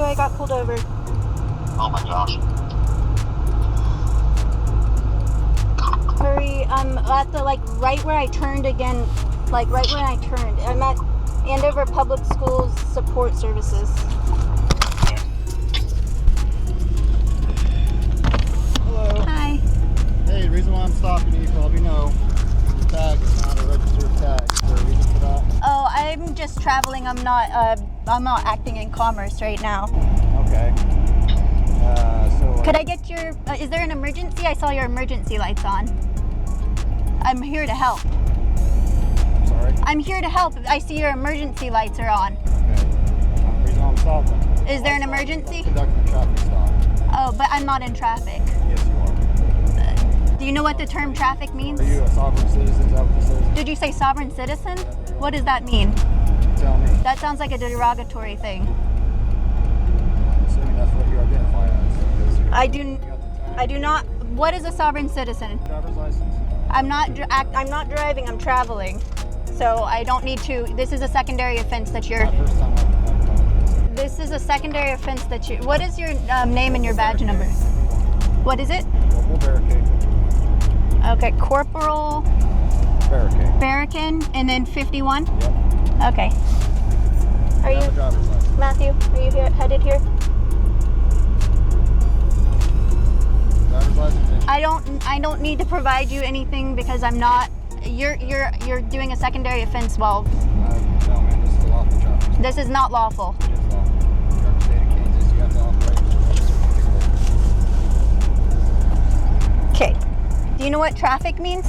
Matthew, I got pulled over. Oh my gosh. Hurry, I'm at the, right where I turned again, right when I turned. I'm at Andover Public Schools Support Services. Hello. Hi. Hey, the reason why I'm stopping you probably know, the tag is not a registered tag. Is there a reason for that? Oh, I'm just traveling. I'm not acting in commerce right now. Okay. Could I get your, is there an emergency? I saw your emergency lights on. I'm here to help. Sorry? I'm here to help. I see your emergency lights are on. Okay. The reason why I'm stopping. Is there an emergency? Conducting a traffic stop. Oh, but I'm not in traffic. Yes, you are. Do you know what the term traffic means? Are you a sovereign citizen? Is that what this is? Did you say sovereign citizen? What does that mean? Tell me. That sounds like a derogatory thing. I'm assuming that's what you identify as. I do not. What is a sovereign citizen? Driver's license. I'm not driving. I'm traveling. So I don't need to. This is a secondary offense that you're. My first time I've This is a secondary offense that you. What is your name and your badge number? What is it? We'll barricade. Okay, Corporal Barricade. Barrican, and then 51. Yep. Okay. Are You have a you, driver's license. Matthew? Are you headed here? Driver's license. I don't need to provide you anything because I'm not. You're doing a secondary offense. Well, No, man, this is a lawful traffic. this is not lawful. It is lawful. You're in the state of Kansas. You have to operate. Okay. Do you know what traffic means?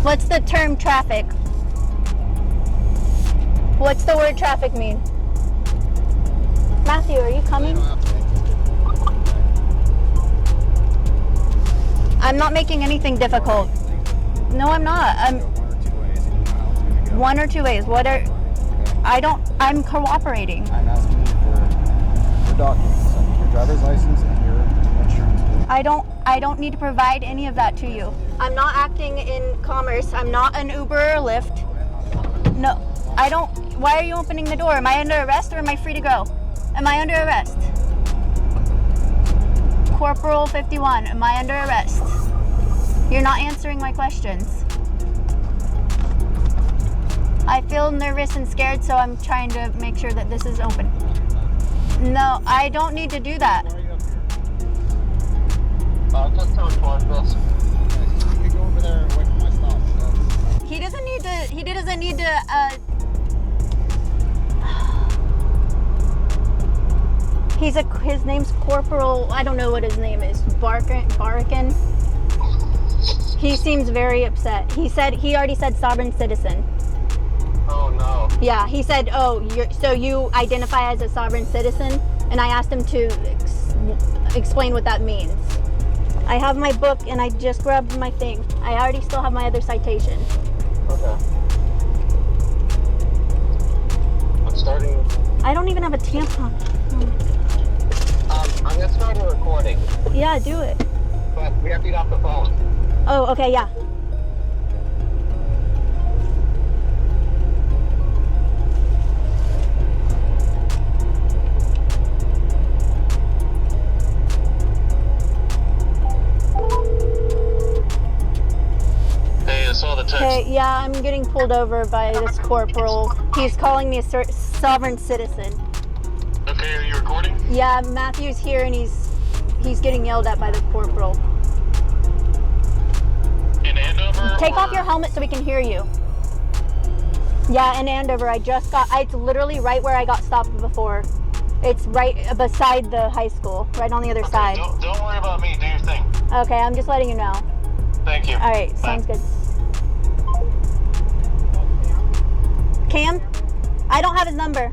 What's the term traffic? What's the word traffic mean? Matthew, are you coming? I'm not making anything difficult. No, I'm not. I'm one or two ways. What are? I'm cooperating. I'm asking you for your documents. I need your driver's license and your insurance. I don't need to provide any of that to you. I'm not acting in commerce. I'm not an Uber or Lyft. No, I don't. Why are you opening the door? Am I under arrest or am I free to go? Am I under arrest? Corporal 51, am I under arrest? You're not answering my questions. I feel nervous and scared, so I'm trying to make sure that this is open. No, I don't need to do that. Just to report this. You can go over there and wait for my stop. He doesn't need to, his name's Corporal, I don't know what his name is, Barrican. He seems very upset. He already said sovereign citizen. Oh no. Yeah, he said, so you identify as a sovereign citizen? And I asked him to explain what that means. I have my book and I just grabbed my thing. I already still have my other citation. Okay. I'm starting. I don't even have a tampon. I'm gonna start a recording, Yeah, do it. but we have to get off the phone. Oh, okay, yeah. Hey, I saw the text. Okay, yeah, I'm getting pulled over by this corporal. He's calling me a sovereign citizen. Okay, are you recording? Yeah, Matthew's here and he's getting yelled at by the corporal. In Andover? Take off or- your helmet so we can hear you. Yeah, in Andover. It's literally right where I got stopped before. It's right beside the high school, right on the other Okay, side. Don't worry about me. Do your thing. Okay, I'm just letting you know. Thank you. All right, sounds good. Cam? I don't have his number.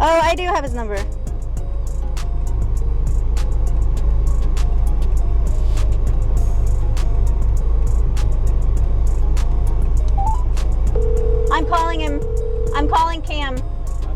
Oh, I do have his number. I'm calling him. I'm calling Cam.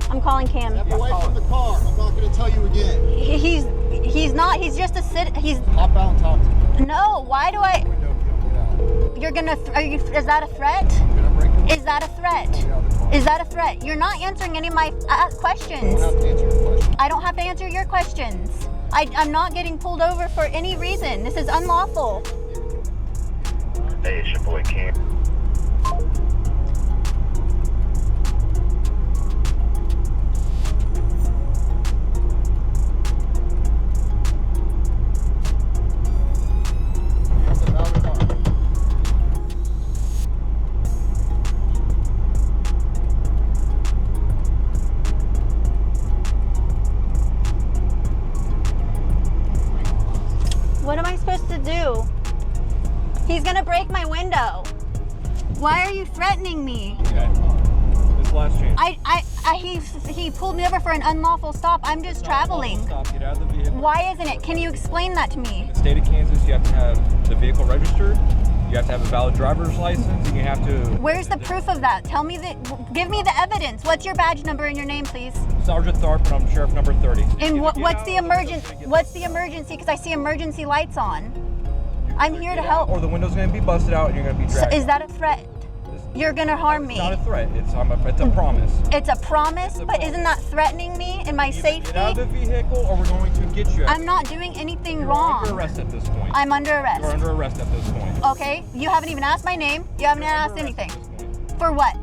I'm calling Cam. Step away from the car. I'm not going to tell you again. He's not. He's just a he's. Hop out and talk to me. No. Why do I? Window if you don't get out. You're gonna. Are you? Is that a threat? I'm going to break the that a threat? Is that a threat? You're not answering any of my questions. You don't have to answer your question. I don't have to answer your questions. I'm not getting pulled over for any reason. This is unlawful. Hey, it's your boy Cam. It's a valid warrant. What am I supposed to do? He's gonna break my window. Why are you threatening me? Okay. This last chance. He pulled me over for an unlawful stop. I'm just traveling. Stop. Get out of the vehicle. Why isn't it? Can you explain that to me? In the state of Kansas, you have to have the vehicle registered. You have to have a valid driver's license, and you have to. Where's the proof of that? Tell me give me the evidence. What's your badge number and your name, please? Sergeant Tharp, and I'm sheriff number 30. And what's the emergency? What's the emergency? Because I see emergency lights on. I'm here to help. Or the window's gonna be busted out, and you're gonna be dragged. So is that a threat? You're gonna harm me. It's not a threat. It's a promise. It's a promise, but isn't that threatening me and my safety? Get out of the vehicle, or we're going to get you. I'm not doing anything You're wrong. under arrest at this point. I'm under arrest. You're under arrest at this point. Okay, you haven't even asked my name. You haven't asked anything. For what?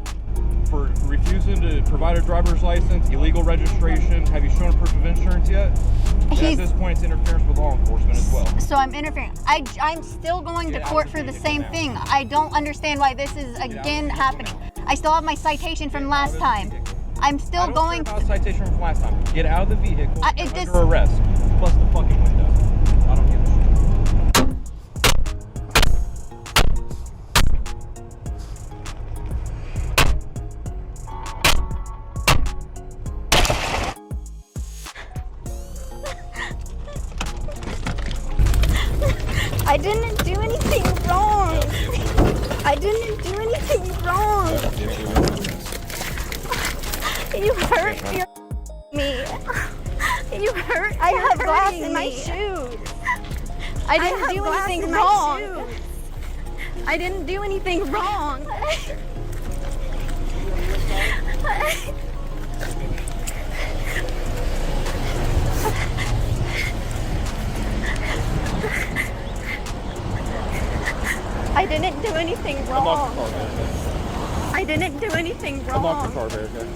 For refusing to provide a driver's license, illegal registration. Have you shown proof of insurance yet? And at this point, it's interference with law enforcement as well. So I'm interfering. I'm still going to court for the same thing. I don't understand why this is again happening. I still have my citation from last time. I'm still going to citation from last time. Get out of the vehicle. You're this- under arrest. Plus the fucking window. I don't give a shit. I didn't do anything wrong. I didn't do anything wrong. You hurt me. You hurt. I have glass in my shoes. I didn't do anything wrong. I didn't do anything wrong. I didn't do anything wrong. I didn't do anything wrong. Unlock the car, Erica.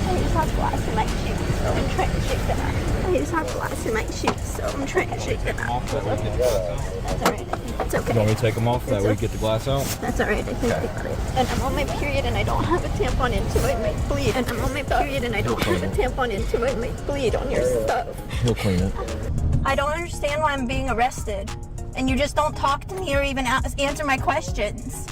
I just have glass in my shoes, so I'm trying to shake them out. I just have glass in my shoes, so I'm trying to shake them out. That's alright. It's okay. You want me to take them off? That way you get the glass out? That's alright. I think I got it. And I'm on my period and I don't have a tampon in, so I might bleed. And I'm on my period and I don't have a tampon in, so I might bleed on your stuff. He'll clean it. I don't understand why I'm being arrested. And you just don't talk to me or even answer my questions.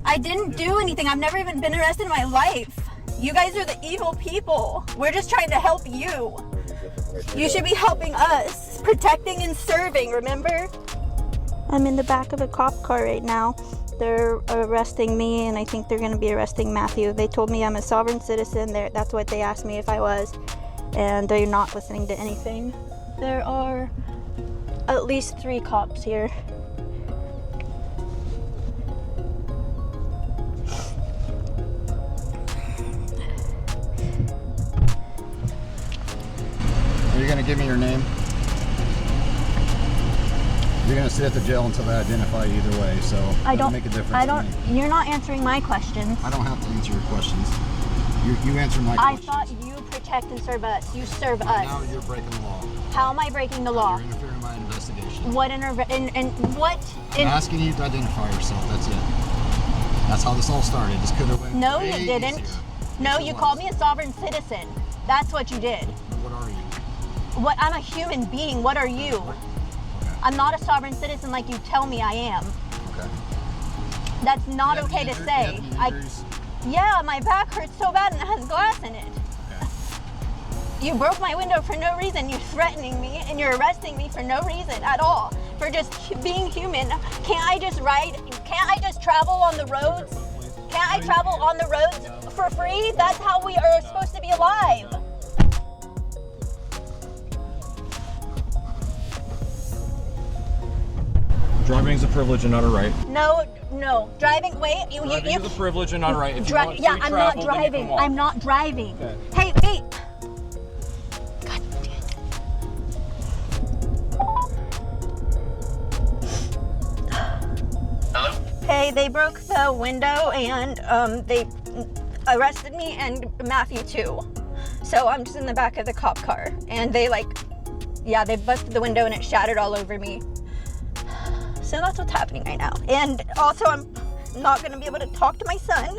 I didn't do anything. I've never even been arrested in my life. You guys are the evil people. We're just trying to help you. You should be helping us. Protecting and serving, remember? I'm in the back of a cop car right now. They're arresting me, and I think they're going to be arresting Matthew. They told me I'm a sovereign citizen. That's what they asked me if I was. And they're not listening to anything. There are at least 3 cops here. Are you going to give me your name? You're going to sit at the jail until they identify you either way, so it doesn't make a difference to me. You're not answering my questions. I don't have to answer your questions. You answer my questions. I thought you protect and serve us. You serve Right us. now you're breaking the law. How am I breaking the law? You're interfering in my investigation. What I'm asking you to identify yourself, that's it. That's how this all started. This could have went No, way you didn't. easier. No, Yes, it you was. called me a sovereign citizen. That's what you did. What are you? I'm a human being. What are you? Okay. I'm not a sovereign citizen like you tell me I am. Okay. That's not You have okay any to injuries? say. You have any injuries? Yeah, my back hurts so bad and it has glass in it. Okay. You broke my window for no reason. You're threatening me and you're arresting me for no reason at all. For just being human. Can't I just travel on the roads? Can't I travel on the roads for free? That's how we are supposed to be alive. Driving is a privilege and not a right. No, driving. Wait, Driving is a privilege and not a right. If you want free yeah, I'm not travel, then you driving. can walk. I'm not driving. Okay. Hey, wait. God damn it. Hello? Hey, they broke the window and they arrested me and Matthew too. So I'm just in the back of the cop car and they they busted the window and it shattered all over me. So that's what's happening right now. And also I'm not gonna be able to talk to my son.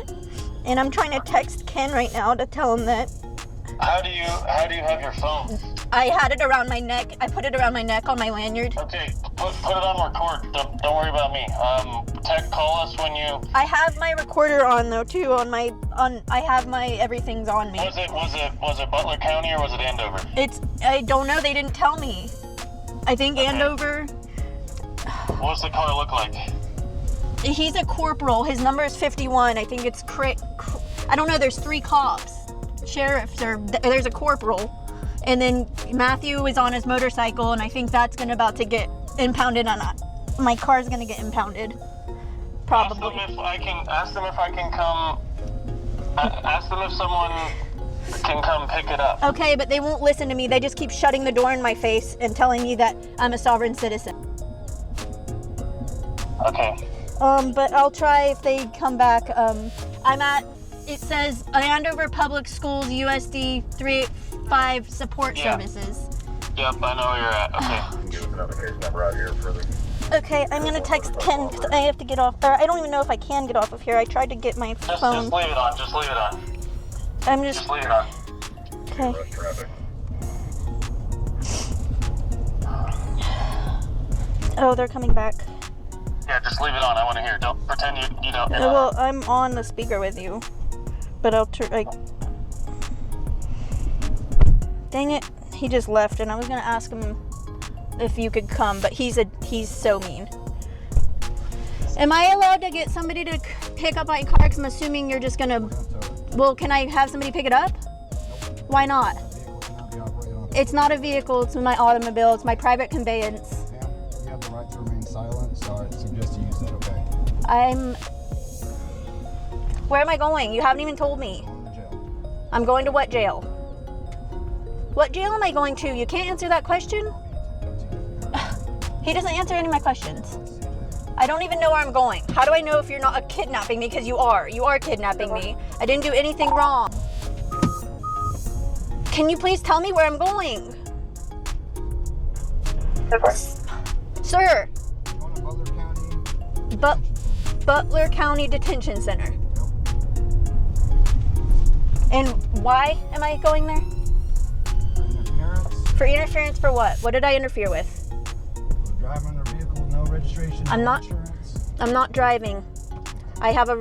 And I'm trying to text Ken right now to tell him that How do you have your phone? I had it around my neck. I put it around my neck on my lanyard. Okay, put it on record. Don't worry about me. Call us when you. I have my recorder on though too. I have my everything's on me. Was it Butler County or was it Andover? I don't know. They didn't tell me. I think Okay. Andover. What's the car look like? He's a corporal. His number is 51. I think it's I don't know. There's 3 cops, sheriffs, or there's a corporal, and then Matthew is on his motorcycle, and I think that's about to get impounded my car's gonna get impounded. Probably. Ask them if I can come. Ask them if someone can come pick it up. Okay, but they won't listen to me. They just keep shutting the door in my face and telling me that I'm a sovereign citizen. Okay. But I'll try if they come back. It says Andover Public Schools USD 385 support services. Yep, I know where you're at. Okay. Give us another case number out here further. Okay, I'm gonna text Ken because I have to get off. Or I don't even know if I can get off of here. I tried to get my phone. Just leave it on. Just leave it on. I'm just. Just leave it on. Okay. Rush traffic. Oh, they're coming back. Yeah, just leave it on. I want to hear. Don't pretend you don't. Well, I'm on the speaker with you, but I'll Dang it! He just left, and I was gonna ask him if you could come, but he's so mean. Am I allowed to get somebody to pick up my car? Because I'm assuming you're just gonna. Well, can I have somebody pick it up? Why not? It's not a vehicle. It's my automobile. It's my private conveyance. Ma'am, you have the right to remain silent, so I suggest you use that, okay? Where am I going? You haven't even told me. On the jail. I'm going to what jail? What jail am I going to? You can't answer that question? He doesn't answer any of my questions. I don't even know where I'm going. How do I know if you're not kidnapping me? Because you are. You are kidnapping me. I didn't do anything wrong. Can you please tell me where I'm going? Sir. Going to Butler County. Butler County Detention Center. And why am I going there? Interference. For interference for what? What did I interfere with? Driving a vehicle with no registration. I'm no not- insurance. I'm not driving. I have a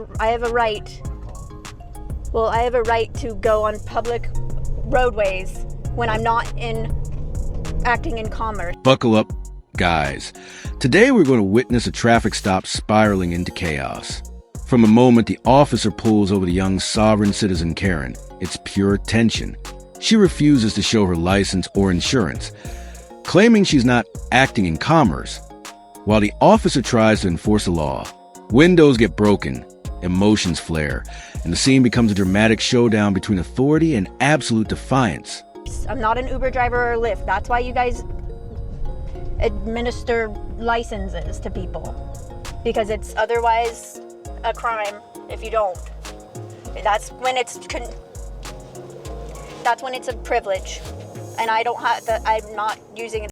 right. Well, I have a right to go on public roadways when I'm not acting in commerce. Buckle up, guys. Today we're going to witness a traffic stop spiraling into chaos. From the moment the officer pulls over the young sovereign citizen Karen, it's pure tension. She refuses to show her license or insurance, claiming she's not acting in commerce. While the officer tries to enforce the law, windows get broken, emotions flare, and the scene becomes a dramatic showdown between authority and absolute defiance. I'm not an Uber driver or Lyft. That's why you guys administer licenses to people, because it's otherwise a crime if you don't. That's when it's a privilege, and I don't have that. I'm not using it.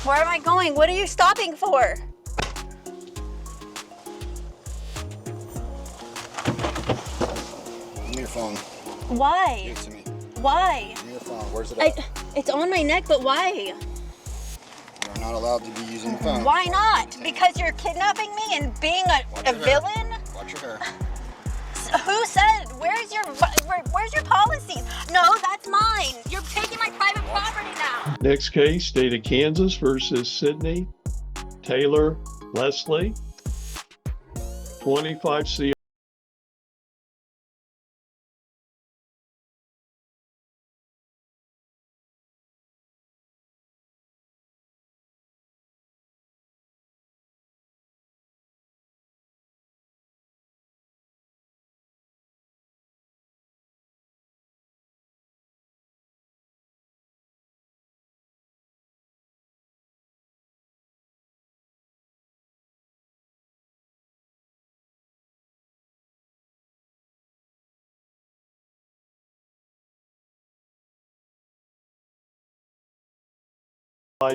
Where am I going? What are you stopping for? Give me your phone. Why? Give it to me. Why? Give me your phone. Where's it at? It's on my neck, but why? You're not allowed to be using the phone. Why not? Because you're kidnapping me and being a villain? Watch your hair. Who said? Where's your policies? No, that's mine. You're taking my private property now. Next case, State of Kansas versus Sydney Taylor Leslie, 25 CR.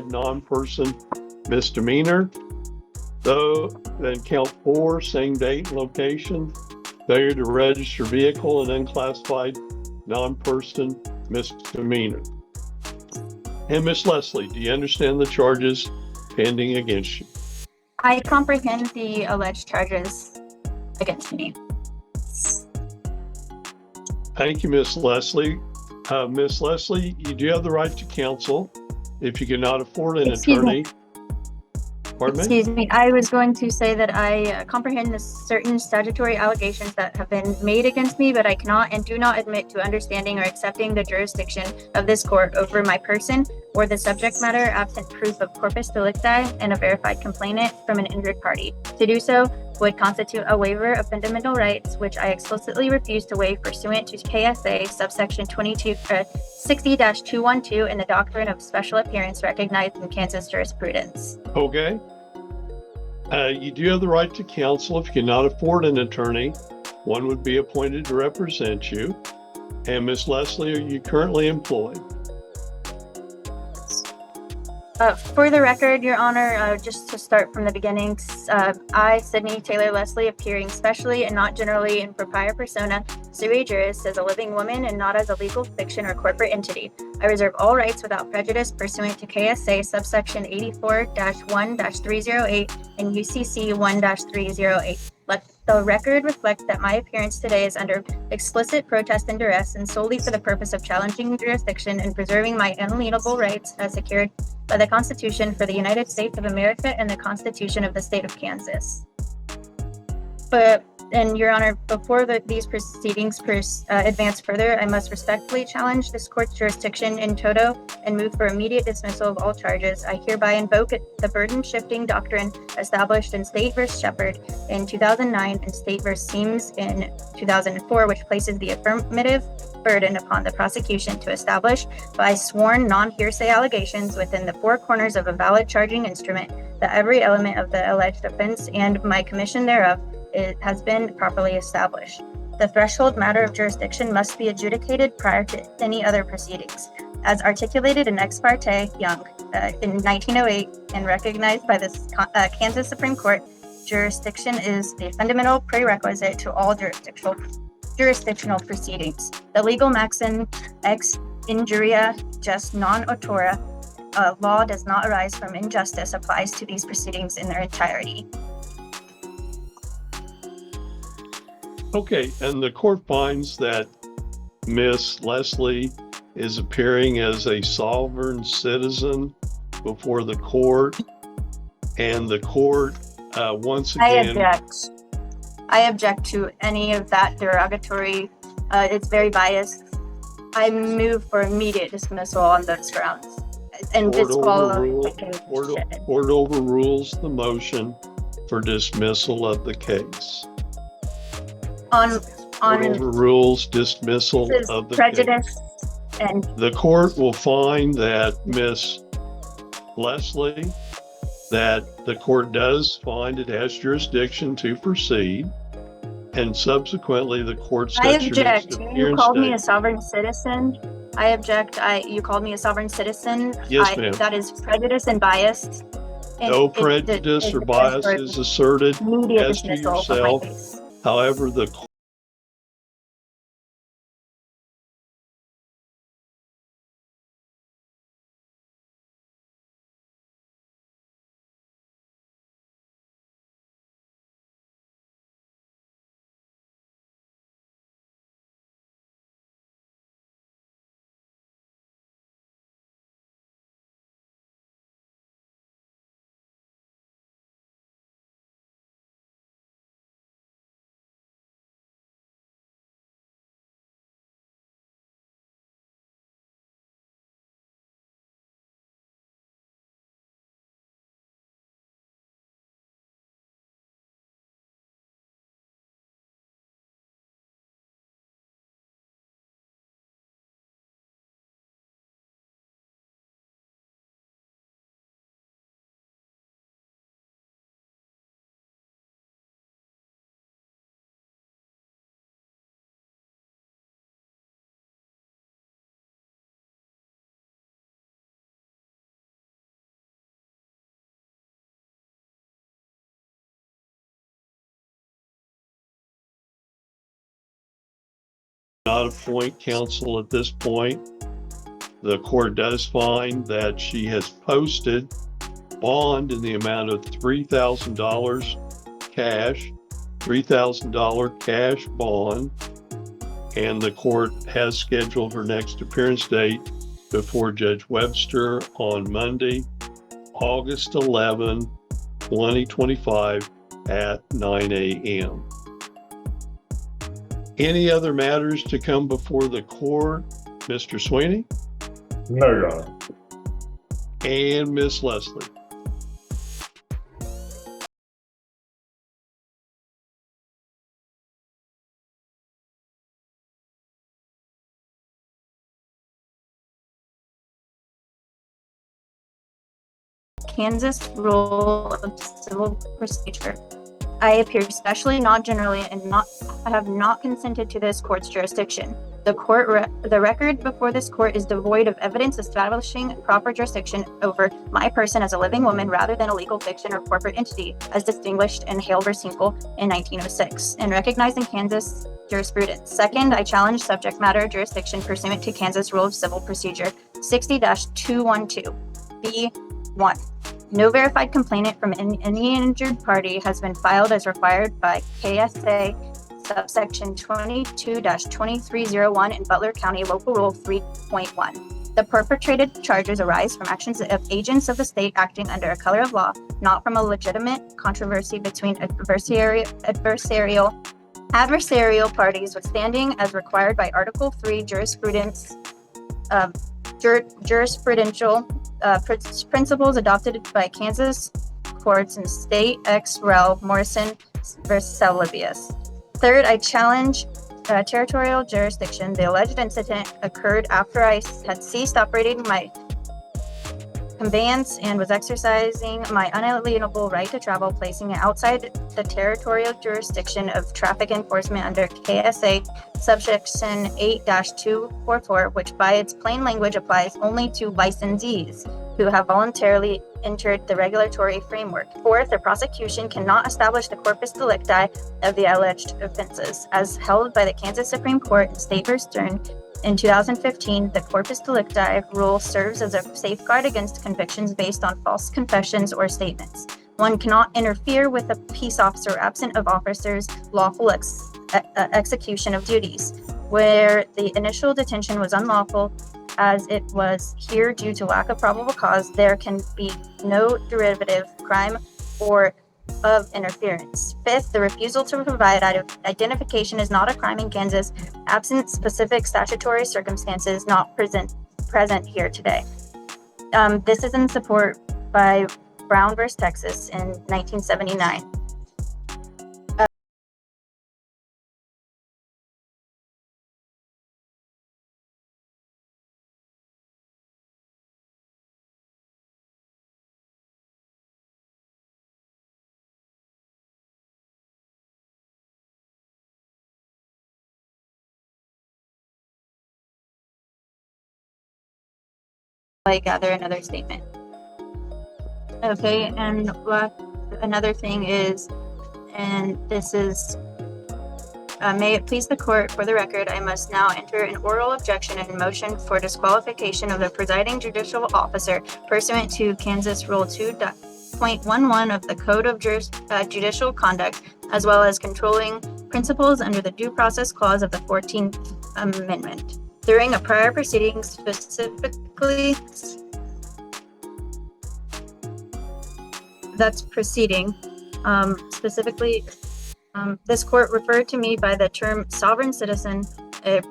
Non-person misdemeanor, though, then count 4, same date and location, failure to register vehicle, and unclassified non-person misdemeanor. And Miss Leslie, do you understand the charges pending against you? I comprehend the alleged charges against me. Thank you, Miss Leslie. Miss Leslie, you do have the right to counsel. If you cannot afford an attorney. Pardon me? Excuse me, I was going to say that I comprehend the certain statutory allegations that have been made against me, but I cannot and do not admit to understanding or accepting the jurisdiction of this court over my person or the subject matter absent proof of corpus delicti and a verified complainant from an injured party. To do so would constitute a waiver of fundamental rights, which I explicitly refuse to waive pursuant to KSA subsection 60-212 and the doctrine of special appearance recognized in Kansas jurisprudence. Okay. You do have the right to counsel. If you cannot afford an attorney, one would be appointed to represent you. And Miss Leslie, are you currently employed? For the record, Your Honor, just to start from the beginning, I, Sydney Taylor Leslie, appearing specially and not generally in propria persona, sui juris, as a living woman and not as a legal fiction or corporate entity. I reserve all rights without prejudice pursuant to KSA subsection 84-1-308 and UCC 1-308. Let the record reflect that my appearance today is under explicit protest and duress and solely for the purpose of challenging jurisdiction and preserving my inalienable rights as secured by the Constitution for the United States of America and the Constitution of the State of Kansas. And Your Honor, before these proceedings advance further, I must respectfully challenge this court's jurisdiction in toto and move for immediate dismissal of all charges. I hereby invoke the burden-shifting doctrine established in State v. Shepard in 2009 and State v. Seams in 2004, which places the affirmative burden upon the prosecution to establish by sworn non-hearsay allegations within the four corners of a valid charging instrument that every element of the alleged offense and my commission thereof has been properly established. The threshold matter of jurisdiction must be adjudicated prior to any other proceedings. As articulated in Ex parte Young in 1908 and recognized by the Kansas Supreme Court, jurisdiction is a fundamental prerequisite to all jurisdictional proceedings. The legal maxim ex injuria just non autora, law does not arise from injustice, applies to these proceedings in their entirety. Okay, and the court finds that Miss Leslie is appearing as a sovereign citizen before the court, and the court once again... I object to any of that derogatory. It's very biased. I move for immediate dismissal on those grounds. And Court overrules the motion for dismissal of the case. Court overrules dismissal of the prejudice case. And the court will find that Miss Leslie, that the court does find it has jurisdiction to proceed, and subsequently the court sets I object. You called me a sovereign citizen. I object. You called me a sovereign citizen. Yes, ma'am. That is prejudice and bias. And No it prejudice or bias is asserted immediate as to dismissal of my yourself. case. However, the not appoint counsel at this point. The court does find that she has posted bond in the amount of $3,000 cash, $3,000 cash bond, and the court has scheduled her next appearance date before Judge Webster on Monday, August 11, 2025 at 9 a.m. Any other matters to come before the court, Mr. Sweeney No, Your Honor. and Miss Leslie? Kansas Rule of Civil Procedure. I appear specially, not generally, and I have not consented to this court's jurisdiction. The record before this court is devoid of evidence establishing proper jurisdiction over my person as a living woman rather than a legal fiction or corporate entity, as distinguished in Hale v. Hinkle in 1906, and recognizing Kansas jurisprudence. Second, I challenge subject matter jurisdiction pursuant to Kansas Rule of Civil Procedure 60-212, B1. No verified complaint from any injured party has been filed as required by KSA subsection 22-2301 in Butler County Local Rule 3.1. The perpetrated charges arise from actions of agents of the state acting under a color of law, not from a legitimate controversy between adversarial parties withstanding as required by Article 3 jurisprudential principles adopted by Kansas courts in State ex rel. Morrison versus Livius. Third, I challenge territorial jurisdiction. The alleged incident occurred after I had ceased operating my conveyance and was exercising my unalienable right to travel, placing it outside the territorial jurisdiction of traffic enforcement under KSA subsection 8-244, which by its plain language applies only to licensees who have voluntarily entered the regulatory framework. Fourth, the prosecution cannot establish the corpus delicti of the alleged offenses. As held by the Kansas Supreme Court in State v. Stern in 2015, the corpus delicti rule serves as a safeguard against convictions based on false confessions or statements. One cannot interfere with a peace officer absent of officer's lawful execution of duties. Where the initial detention was unlawful, as it was here due to lack of probable cause, there can be no derivative crime or of interference. Fifth, the refusal to provide identification is not a crime in Kansas, absent specific statutory circumstances not present here today. This is in support by Brown versus Texas in 1979. I gather another statement. Okay, and another thing is, and this is, may it please the court, for the record, I must now enter an oral objection and motion for disqualification of the presiding judicial officer pursuant to Kansas Rule 2.11 of the Code of Judicial Conduct, as well as controlling principles under the Due Process Clause of the 14th Amendment. During a prior proceeding, specifically, this court referred to me by the term sovereign citizen, a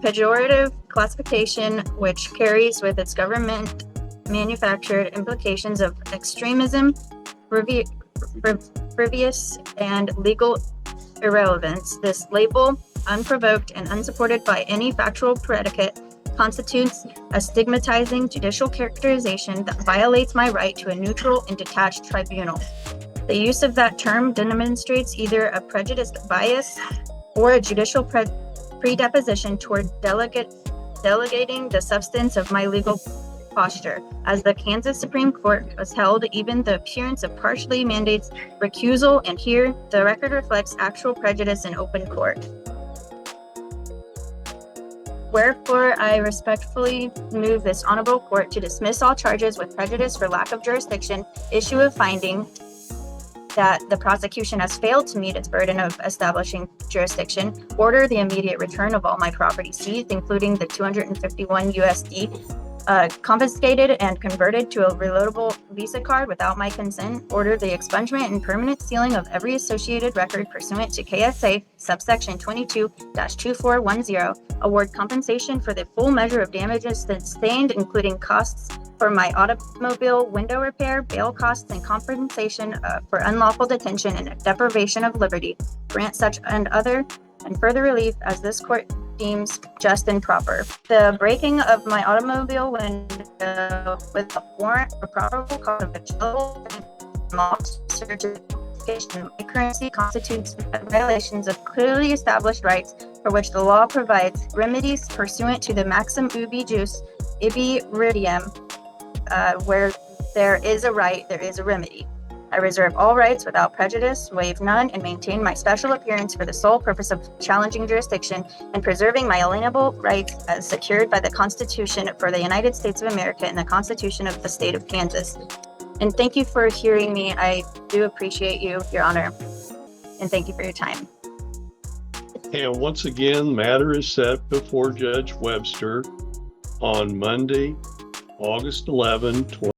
pejorative classification which carries with its government manufactured implications of extremism, frivolous, and legal irrelevance. This label, unprovoked and unsupported by any factual predicate, constitutes a stigmatizing judicial characterization that violates my right to a neutral and detached tribunal. The use of that term demonstrates either a prejudiced bias or a judicial predisposition toward delegating the substance of my legal posture. As the Kansas Supreme Court was held, even the appearance of partially mandates recusal, and here the record reflects actual prejudice in open court. Wherefore, I respectfully move this honorable court to dismiss all charges with prejudice for lack of jurisdiction, issue a finding that the prosecution has failed to meet its burden of establishing jurisdiction, order the immediate return of all my property seized, including the 251 USD, confiscated and converted to a reloadable Visa card without my consent, order the expungement and permanent sealing of every associated record pursuant to KSA subsection 22-2410, award compensation for the full measure of damages sustained, including costs for my automobile window repair, bail costs, and compensation for unlawful detention and deprivation of liberty, grant such and further relief as this court deems just and proper. The breaking of my automobile window with a warrant for probable cause of certification of currency constitutes violations of clearly established rights for which the law provides remedies pursuant to the maxim ubi jus ibi ridiem, where there is a right, there is a remedy. I reserve all rights without prejudice, waive none, and maintain my special appearance for the sole purpose of challenging jurisdiction and preserving my alienable rights as secured by the Constitution for the United States of America and the Constitution of the State of Kansas. And thank you for hearing me. I do appreciate you, Your Honor, and thank you for your time. And once again, matter is set before Judge Webster on Monday, August 11, 2020.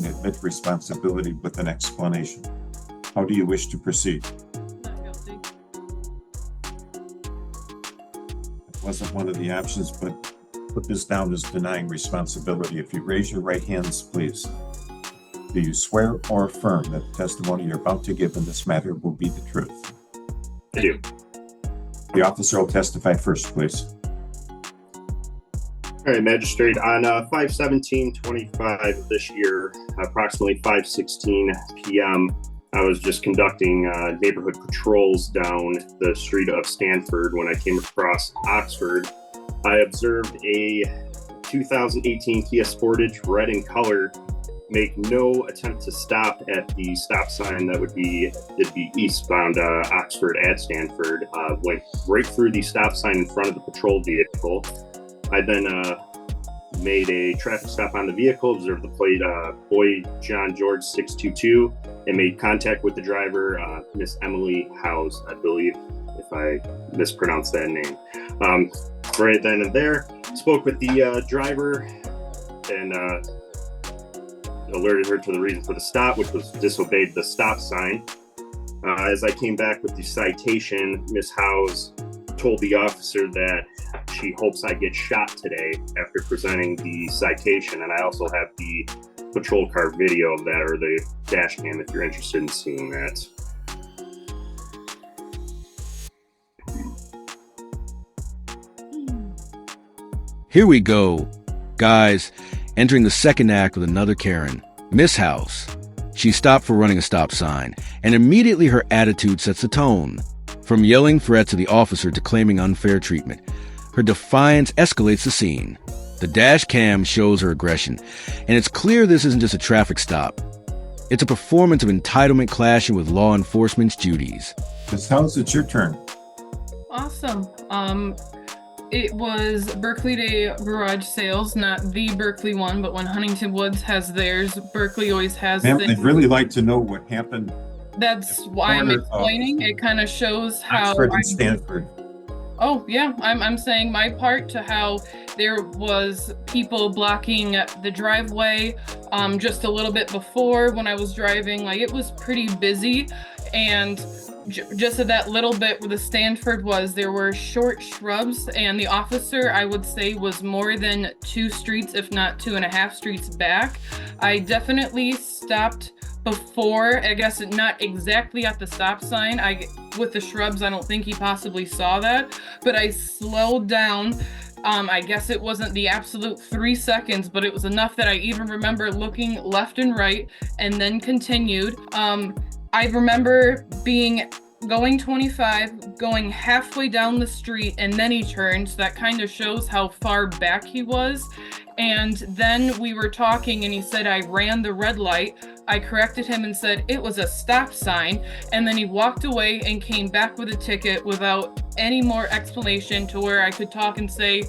Admit responsibility with an explanation. How do you wish to proceed? Not guilty. It wasn't one of the options, but put this down as denying responsibility. If you raise your right hands, please. Do you swear or affirm that the testimony you're about to give in this matter will be the truth? I do. The officer will testify first, please. All right, Magistrate, on 5/17/25 of this year, approximately 5:16 p.m., I was just conducting neighborhood patrols down the street of Stanford when I came across Oxford. I observed a 2018 Kia Sportage, red in color, make no attempt to stop at the stop sign that would be eastbound Oxford at Stanford. Went right through the stop sign in front of the patrol vehicle. I then made a traffic stop on the vehicle, observed the plate Boy John George 622, and made contact with the driver, Miss Emily House, I believe, if I mispronounced that name. Right then and there, spoke with the driver and alerted her to the reason for the stop, which was disobeyed the stop sign. As I came back with the citation, Miss House told the officer that she hopes I get shot today after presenting the citation. And I also have the patrol car video of that, or the dash cam, if you're interested in seeing that. Here we go. Guys, entering the second act with another Karen, Miss House. She stopped for running a stop sign, and immediately her attitude sets the tone. From yelling threats to the officer to claiming unfair treatment, her defiance escalates the scene. The dash cam shows her aggression, and it's clear this isn't just a traffic stop. It's a performance of entitlement clashing with law enforcement's duties. Ms. House, it's your turn. Awesome. It was Berkeley Day garage sales, not the Berkeley one, but when Huntington Woods has theirs, Berkeley always has Ma'am, theirs. I'd really like to know what happened. That's why I'm explaining. It kind of shows how Oxford and Stanford. Oh yeah, I'm saying my part to how there was people blocking the driveway just a little bit before when I was driving. Like, it was pretty busy, and just at that little bit where the Stanford was, there were short shrubs, and the officer, I would say, was more than 2 streets, if not 2.5 streets back. I definitely stopped before, I guess not exactly at the stop sign. With the shrubs, I don't think he possibly saw that, but I slowed down. I guess it wasn't the absolute 3 seconds, but it was enough that I even remember looking left and right and then continued. I remember going 25, going halfway down the street, and then he turned. So that kind of shows how far back he was. And then we were talking, and he said I ran the red light. I corrected him and said it was a stop sign. And then he walked away and came back with a ticket without any more explanation, to where I could talk and say,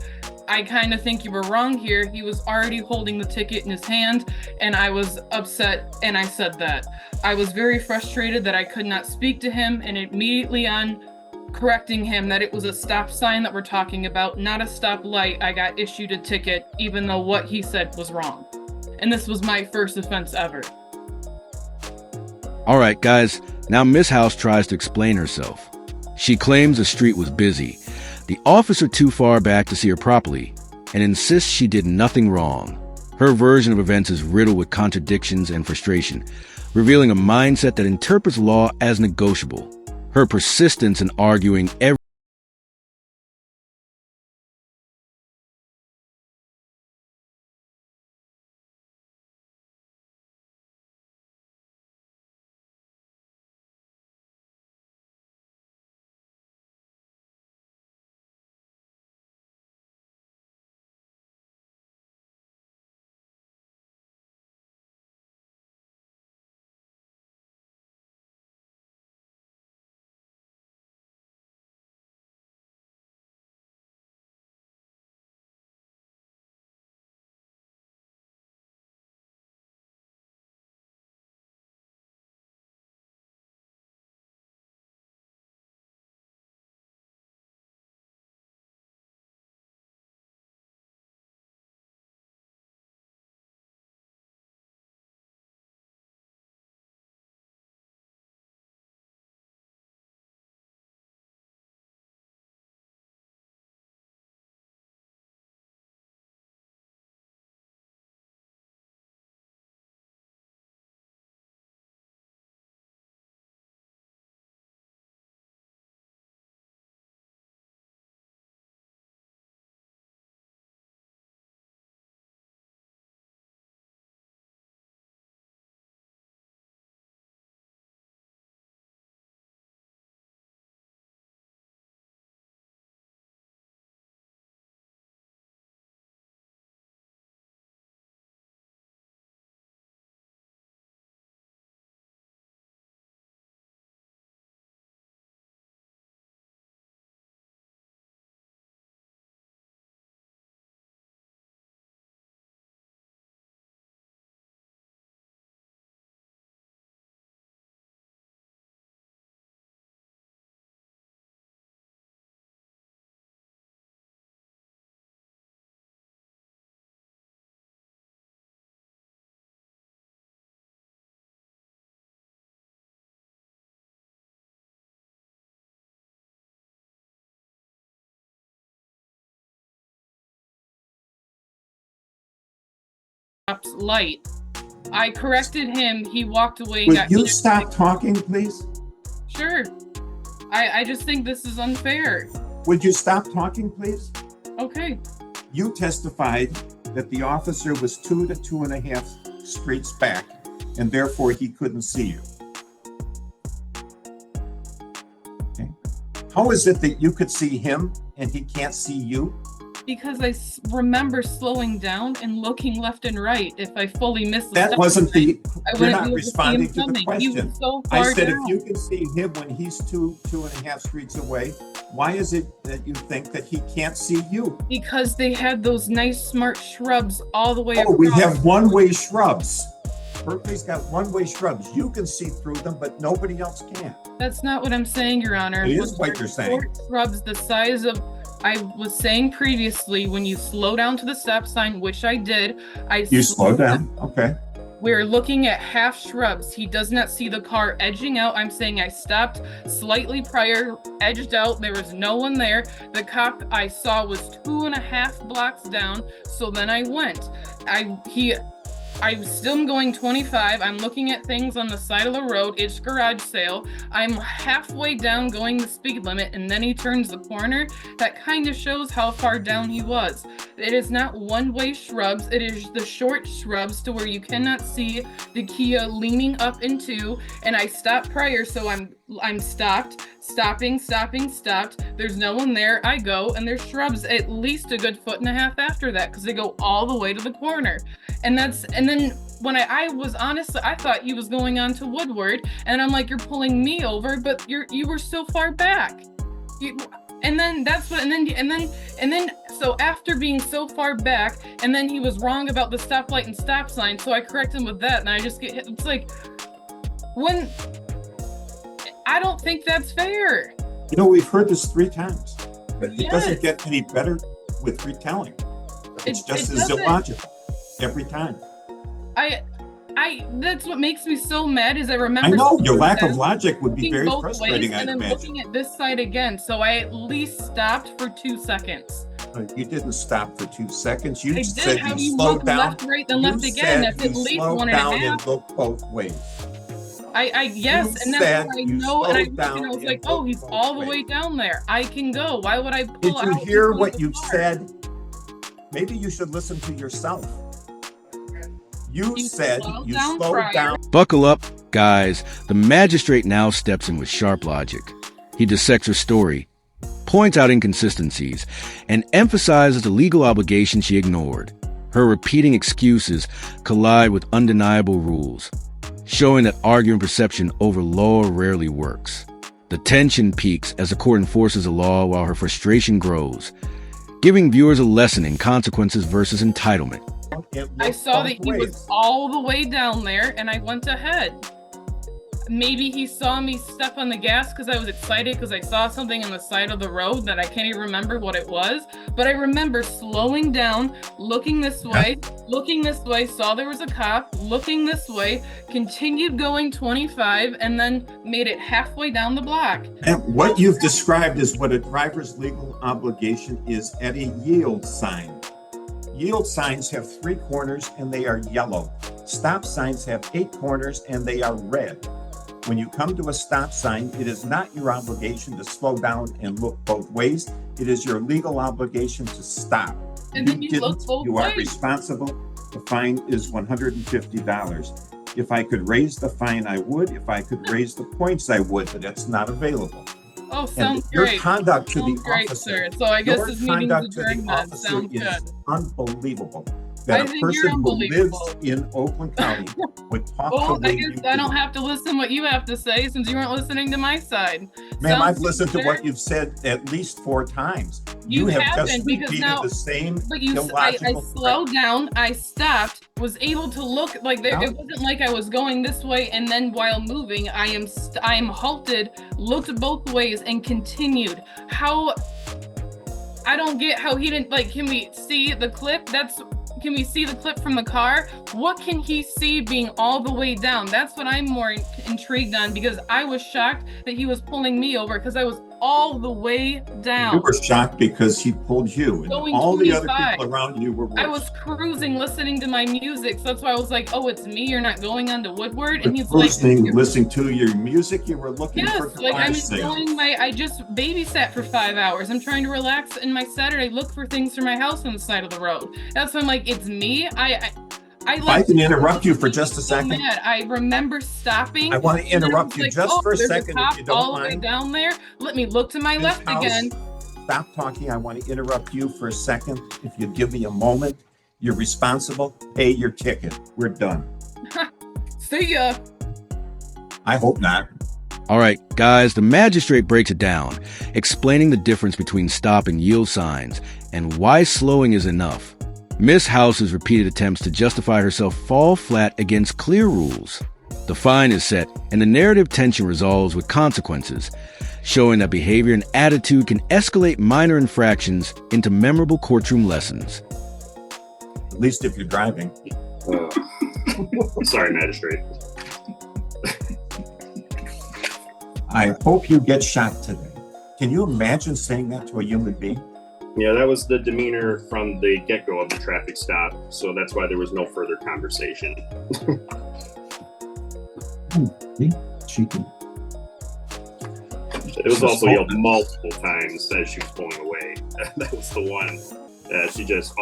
I kind of think you were wrong here. He was already holding the ticket in his hand, and I was upset, and I said that. I was very frustrated that I could not speak to him, and immediately on correcting him that it was a stop sign that we're talking about, not a stop light, I got issued a ticket, even though what he said was wrong. And this was my first offense ever. All right, guys, now Miss House tries to explain herself. She claims the street was busy, the officer too far back to see her properly, and insists she did nothing wrong. Her version of events is riddled with contradictions and frustration, revealing a mindset that interprets law as negotiable. Her persistence in arguing every light. I corrected him. He walked away. Would you stop talking, please? Sure. I just think this is unfair. Would you stop talking, please? Okay. You testified that the officer was 2 to 2.5 streets back, and therefore he couldn't see you. Okay. How is it that you could see him and he can't see you? Because I remember slowing down and looking left and right. If I fully missed that wasn't the, you're not responding to the He was question. so I far said down. if you can see him when he's 2.5 streets away, why is it that you think that he can't see you? Because they had those nice smart shrubs all the way Oh, across. we have one-way shrubs. Berkeley's got one-way shrubs. You can see through them, but nobody else can. That's not what I'm saying, Your Honor. It is what you're saying. Short shrubs the size of, I was saying previously, when you slow down to the stop sign, which I did, You slow down, okay. We're looking at half shrubs. He does not see the car edging out. I'm saying I stopped slightly prior, edged out. There was no one there. The cop I saw was 2.5 blocks down. So then I went. I still am going 25. I'm looking at things on the side of the road. It's garage sale. I'm halfway down going the speed limit, and then he turns the corner. That kind of shows how far down he was. It is not one-way shrubs. It is the short shrubs to where you cannot see the Kia leaning up into. And I stopped prior, so I'm stopped. There's no one there. I go, and there's shrubs at least a good 1.5 feet after that, because they go all the way to the corner. And then when I was honestly, I thought he was going on to Woodward, and I'm like, you're pulling me over, but you were so far back. So after being so far back, and then he was wrong about the stoplight and stop sign, so I correct him with that, and I just get hit. It's like, I don't think that's fair. You know, we've heard this 3 times, but it doesn't get any better with retelling. It's just as illogical every time. That's what makes me so mad is I remember. I know your lack of logic would be very both frustrating. ways, and then looking at this side again, so I at least stopped for 2 seconds. You didn't stop for 2 seconds. You I just did. said How do you you slowed look down. left, right, then left again? That's at least 1.5. And look both ways. Yes, and that's what I know. And I looked and I was like, oh, he's all the way down there. I can go. Why would I pull out? Did you hear what you said? Maybe you should listen to yourself. You said you slowed down. Buckle up, guys. The magistrate now steps in with sharp logic. He dissects her story, points out inconsistencies, and emphasizes the legal obligation she ignored. Her repeating excuses collide with undeniable rules, showing that arguing perception over law rarely works. The tension peaks as the court enforces the law while her frustration grows, giving viewers a lesson in consequences versus entitlement. I saw that he was all the way down there, and I went ahead. Maybe he saw me step on the gas because I was excited because I saw something on the side of the road that I can't even remember what it was. But I remember slowing down, looking this way, saw there was a cop, looking this way, continued going 25, and then made it halfway down the block. And what you've described is what a driver's legal obligation is at a yield sign. Yield signs have 3 corners and they are yellow. Stop signs have 8 corners and they are red. When you come to a stop sign, it is not your obligation to slow down and look both ways. It is your legal obligation to stop. And then you look both You ways. are responsible. The fine is $150. If I could raise the fine, I would. If I could raise the points, I would, but that's not available. Oh, sounds And your great. conduct to Sounds the great, officer, sir. So I guess your this meeting's conduct to adjourned the then. officer Sounds is good. unbelievable. I That a think you're person who unbelievable. lives in Oakland County would talk Well, the I way guess you I do. don't have to listen what you have to say since you weren't listening to my side. Ma'am, Sounds I've good, listened to sir. what you've said at least 4 times. You have haven't, just because repeated now- the same But I illogical slowed down, I stopped, was able to look like there. Yeah. It wasn't like I was going this way and then while moving, I am halted, looked both ways, and continued. How? I don't get how he didn't like. Can we see the clip? Can we see the clip from the car? What can he see being all the way down? That's what I'm more intrigued on, because I was shocked that he was pulling me over because I was all the way down. You were shocked because he pulled you, and Going all the other 25. people around you were worse. I was cruising, listening to my music, so that's why I was like, "Oh, it's me. You're not going on to Woodward." And he's Cruising, like, listening to your music, you were looking for "Yes, like I'm garage sales. enjoying I just babysat for 5 hours. I'm trying to relax in my Saturday, look for things for my house on the side of the road." That's why I'm like, "It's me." I can interrupt you for just a second. Mad. I remember stopping. I want to and then interrupt was you like, just "Oh, for a there's second, cop if you don't all the way mind. down there. Let me look to my This left house- again." Stop talking. I want to interrupt you for a second. If you give me a moment, you're responsible. Pay your ticket. We're done. See ya. I hope not. All right, guys, the magistrate breaks it down, explaining the difference between stop and yield signs and why slowing is enough. Miss House's repeated attempts to justify herself fall flat against clear rules. The fine is set, and the narrative tension resolves with consequences, showing that behavior and attitude can escalate minor infractions into memorable courtroom lessons. At least if you're driving. Sorry, magistrate. I hope you get shot today. Can you imagine saying that to a human being? Yeah, that was the demeanor from the get-go of the traffic stop, so that's why there was no further conversation. Cheeky. It was also yelled multiple times as she was pulling away. That was the one. She just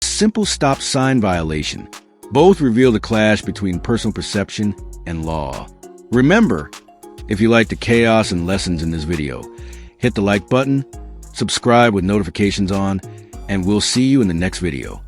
Simple stop sign violation. Both reveal the clash between personal perception and law. Remember, if you like the chaos and lessons in this video, hit the like button, subscribe with notifications on, and we'll see you in the next video.